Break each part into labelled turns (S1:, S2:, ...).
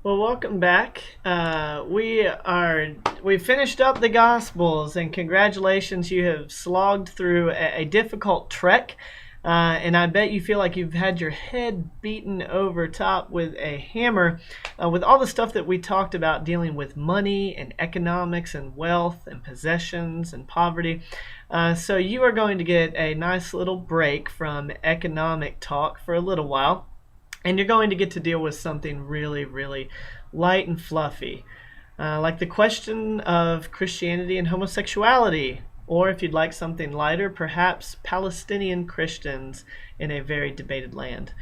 S1: Well, welcome back. We finished up the Gospels, and congratulations, you have slogged through a difficult trek. And I bet you feel like you've had your head beaten over top with a hammer, with all the stuff that we talked about dealing with money and economics and wealth and possessions and poverty. So you are going to get a nice little break from economic talk for a little while, and you're going to get to deal with something really, really light and fluffy, like the question of Christianity and homosexuality, or if you'd like something lighter, perhaps Palestinian Christians in a very debated land.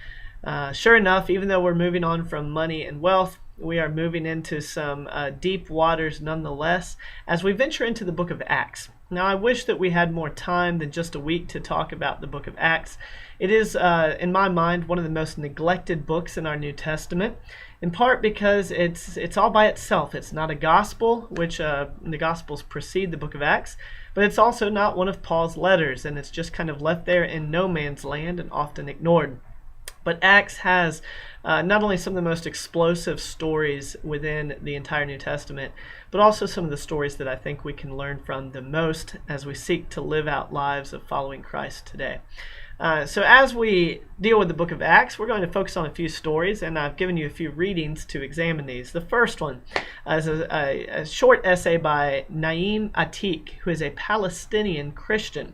S1: Sure enough, even though we're moving on from money and wealth, we are moving into some deep waters nonetheless as we venture into the book of Acts. Now, I wish that we had more time than just a week to talk about the book of Acts. It is, in my mind, one of the most neglected books in our New Testament, in part because it's all by itself. It's not a gospel, which the Gospels precede the book of Acts, but it's also not one of Paul's letters, and it's just kind of left there in no man's land and often ignored. But Acts has not only some of the most explosive stories within the entire New Testament, but also some of the stories that I think we can learn from the most as we seek to live out lives of following Christ today. So as we deal with the book of Acts, we're going to focus on a few stories, and I've given you a few readings to examine these. The first one is a short essay by Naim Atik, who is a Palestinian Christian.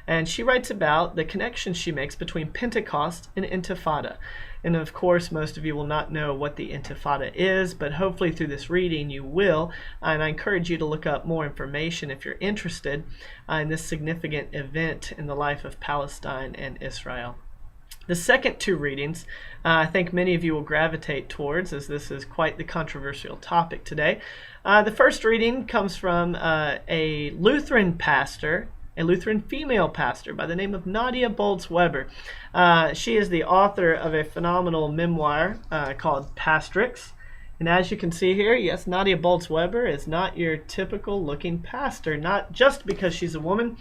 S1: And she writes about the connection she makes between Pentecost and Intifada. And of course, most of you will not know what the Intifada is, but hopefully through this reading you will. And I encourage you to look up more information if you're interested in this significant event in the life of Palestine and Israel. The second two readings, I think many of you will gravitate towards, as this is quite the controversial topic today. The first reading comes from a Lutheran pastor, a Lutheran female pastor by the name of Nadia Bolz-Weber. She is the author of a phenomenal memoir called Pastrix. And as you can see here, yes, Nadia Bolz-Weber is not your typical looking pastor, not just because she's a woman,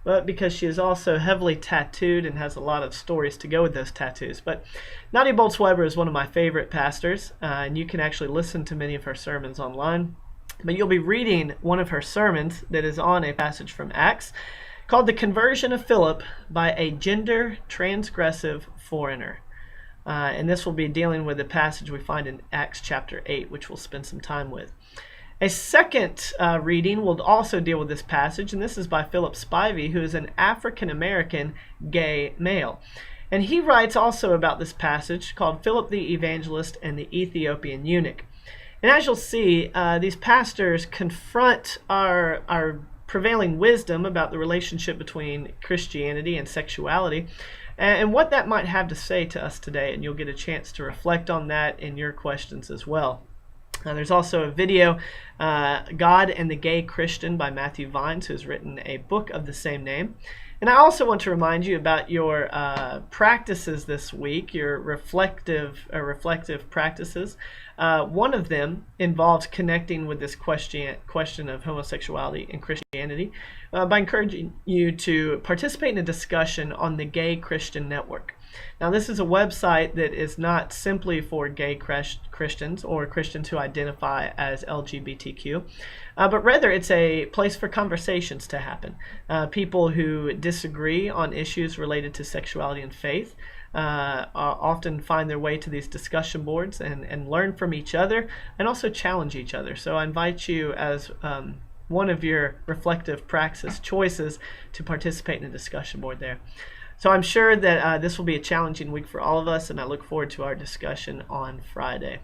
S1: but because she is also heavily tattooed and has a lot of stories to go with those tattoos. But Nadia Bolz-Weber is one of my favorite pastors, and you can actually listen to many of her sermons online. But you'll be reading one of her sermons that is on a passage from Acts called The Conversion of Philip by a Gender Transgressive Foreigner. And this will be dealing with the passage we find in Acts chapter 8, which we'll spend some time with. A second reading will also deal with this passage, and this is by Philip Spivey, who is an African-American gay male. And he writes also about this passage called Philip the Evangelist and the Ethiopian Eunuch. And as you'll see, these pastors confront our prevailing wisdom about the relationship between Christianity and sexuality, and what that might have to say to us today, and you'll get a chance to reflect on that in your questions as well. There's also a video, God and the Gay Christian by Matthew Vines, who's written a book of the same name. And I also want to remind you about your practices this week, your reflective practices. One of them involves connecting with this question of homosexuality and Christianity by encouraging you to participate in a discussion on the Gay Christian Network. Now, this is a website that is not simply for gay Christians or Christians who identify as LGBTQ, but rather it's a place for conversations to happen. People who disagree on issues related to sexuality and faith often find their way to these discussion boards and learn from each other and also challenge each other. So I invite you as one of your reflective praxis choices to participate in a discussion board there. So I'm sure that this will be a challenging week for all of us, and I look forward to our discussion on Friday.